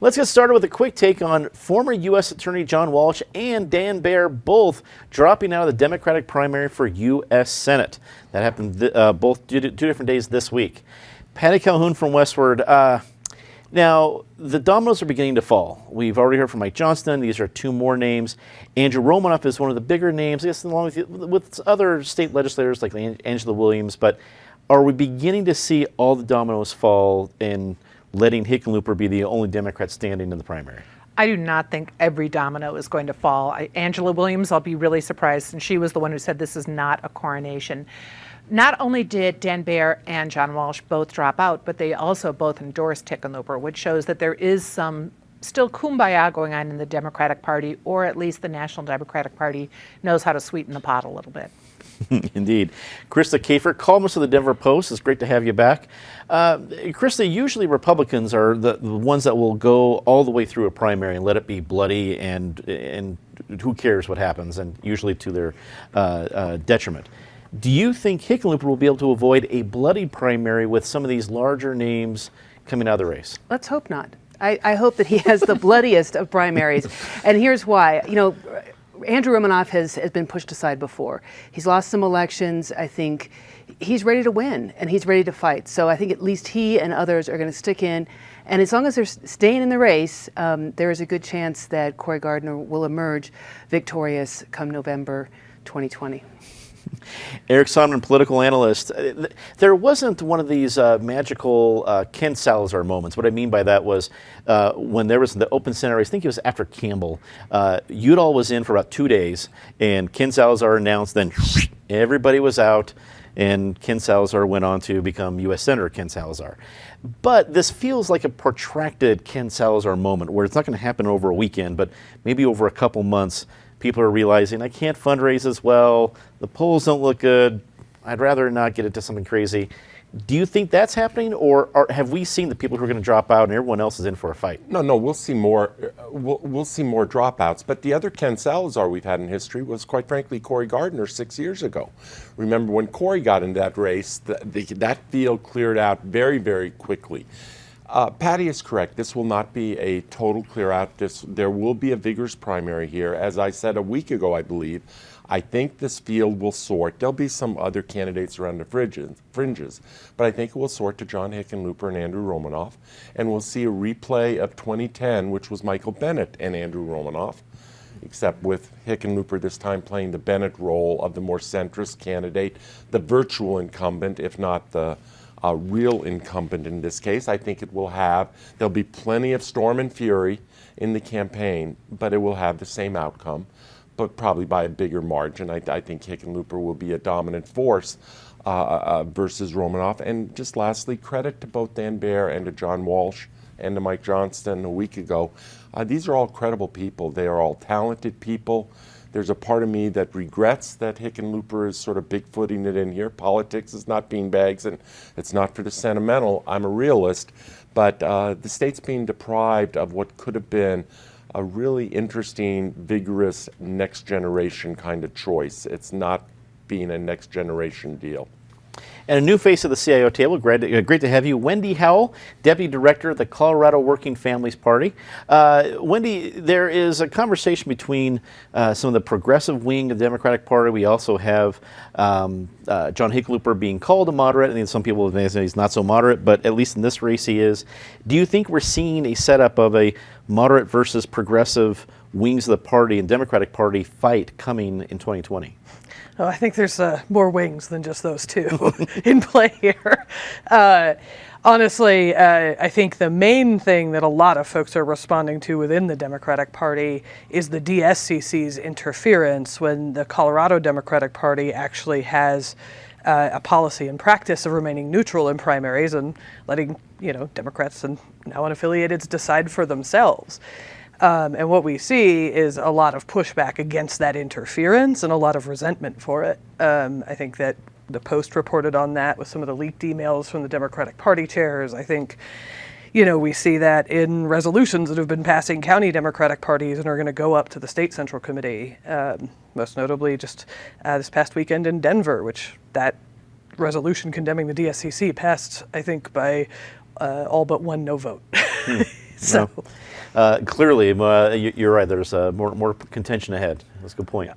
Let's get started with a quick take on former U.S. Attorney John Walsh and Dan Baer both dropping out of the Democratic primary for U.S. Senate. That happened both two different days this week. Patty Calhoun from Westward. Now, the dominoes are beginning to fall. We've already heard from Mike Johnston. These are two more names. Andrew Romanoff is one of the bigger names, I guess, along with other state legislators like Angela Williams. But are we beginning to see all the dominoes fall in letting Hickenlooper be the only Democrat standing in the primary? I do not think every domino is going to fall. Angela Williams, I'll be really surprised, and she was the one who said this is not a coronation. Not only did Dan Baer and John Walsh both drop out, but they also both endorsed Hickenlooper, which shows that there is some still kumbaya going on in the Democratic Party, or at least the National Democratic Party knows how to sweeten the pot a little bit. Indeed. Krista Kafer, columnist of the Denver Post. It's great to have you back. Krista, usually Republicans are the ones that will go all the way through a primary and let it be bloody and who cares what happens, and usually to their detriment. Do you think Hickenlooper will be able to avoid a bloody primary with some of these larger names coming out of the race? Let's hope not. I hope that he has the bloodiest of primaries. And here's why. You know, Andrew Romanoff has been pushed aside before. He's lost some elections. I think he's ready to win and he's ready to fight. So I think at least he and others are going to stick in. And as long as they're staying in the race, there is a good chance that Cory Gardner will emerge victorious come November 2020. Eric Sonman, political analyst. There wasn't one of these magical Ken Salazar moments. What I mean by that was when there was the open Senate race, I think it was after Campbell, Udall was in for about 2 days, and Ken Salazar announced, then everybody was out, and Ken Salazar went on to become U.S. Senator Ken Salazar. But this feels like a protracted Ken Salazar moment where it's not going to happen over a weekend, but maybe over a couple months. People are realizing I can't fundraise as well. The polls don't look good. I'd rather not get into something crazy. Do you think that's happening, or have we seen the people who are going to drop out and everyone else is in for a fight? No, we'll see more. We'll see more dropouts. But the other Ken Salazar we've had in history was, quite frankly, Cory Gardner 6 years ago. Remember when Cory got into that race, that field cleared out very, very quickly. Patty is correct. This will not be a total clear out. There will be a vigorous primary here. As I said a week ago, I believe, I think this field will sort. There'll be some other candidates around the fringes, but I think it will sort to John Hickenlooper and Andrew Romanoff, and we'll see a replay of 2010, which was Michael Bennet and Andrew Romanoff, except with Hickenlooper this time playing the Bennet role of the more centrist candidate, the virtual incumbent, if not the real incumbent in this case. I think there'll be plenty of storm and fury in the campaign, but it will have the same outcome, but probably by a bigger margin. I think Hickenlooper will be a dominant force versus Romanoff. And just lastly, credit to both Dan Baer and to John Walsh and to Mike Johnston a week ago. These are all credible people. They are all talented people. There's a part of me that regrets that Hickenlooper is sort of bigfooting it in here. Politics is not beanbags, and it's not for the sentimental. I'm a realist. But the state's being deprived of what could have been a really interesting, vigorous, next generation kind of choice. It's not being a next generation deal. And a new face of the CIO table, great to have you, Wendy Howell, Deputy Director of the Colorado Working Families Party. Wendy, there is a conversation between some of the progressive wing of the Democratic Party. We also have John Hickenlooper being called a moderate, and then some people may say he's not so moderate, but at least in this race he is. Do you think we're seeing a setup of a moderate versus progressive wings of the party and Democratic Party fight coming in 2020? Oh, I think there's more wings than just those two in play here. Honestly, I think the main thing that a lot of folks are responding to within the Democratic Party is the DSCC's interference when the Colorado Democratic Party actually has a policy and practice of remaining neutral in primaries and letting, Democrats and now unaffiliateds decide for themselves. And what we see is a lot of pushback against that interference and a lot of resentment for it. I think that the Post reported on that with some of the leaked emails from the Democratic Party chairs. I think, we see that in resolutions that have been passing county Democratic parties and are going to go up to the state central committee. Most notably just this past weekend in Denver, which that resolution condemning the DSCC passed, I think, by all but one no vote. So. Clearly, you're right. There's more contention ahead. That's a good point.